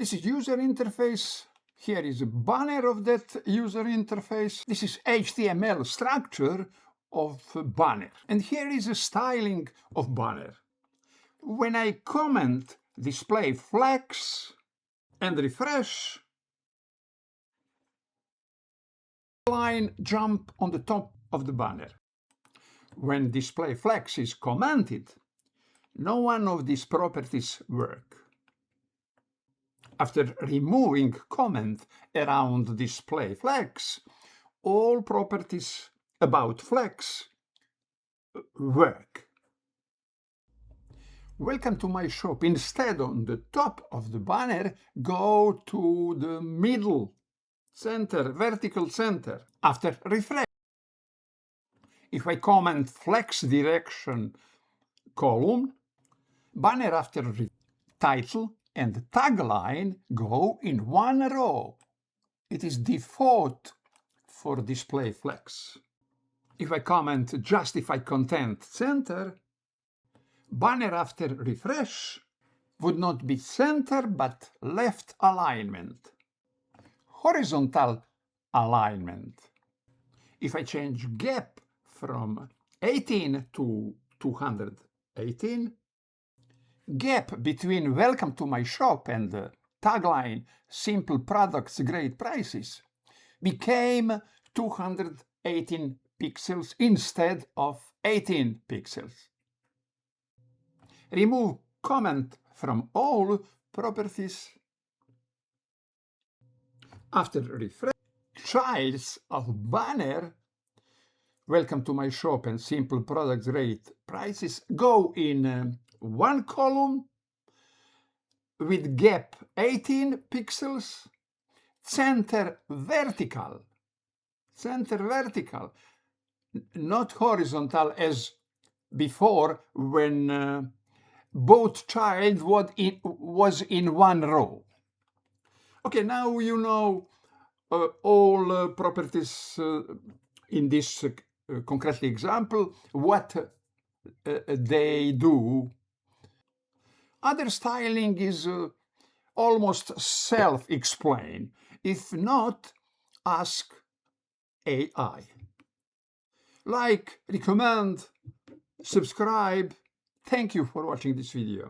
This is user interface. Here is a banner of that user interface. This is HTML structure of banner. And here is a styling of banner. When I comment display flex and refresh, line jump on the top of the banner. When display flex is commented, no one of these properties work. After removing comment around display flex, all properties about flex work. Welcome to my shop. Instead, on the top of the banner, go to the middle center, vertical center. After refresh, if I comment flex direction column, banner after title and tagline go in one row. It is default for display flex. If I comment justify content center, banner after refresh would not be center but left alignment. Horizontal alignment. If I change gap from 18 to 218, gap between welcome to my shop and the tagline simple products, great prices became 218 pixels instead of 18 pixels. Remove comment from all properties. After refresh, styles of banner, welcome to my shop and simple products, great prices, go in one column with gap 18 pixels, center vertical, not horizontal as before when both child was in one row. Okay, now you know all properties in this concrete example, what they do. Other styling is almost self-explained. If not, ask AI. Like, recommend, subscribe. Thank you for watching this video.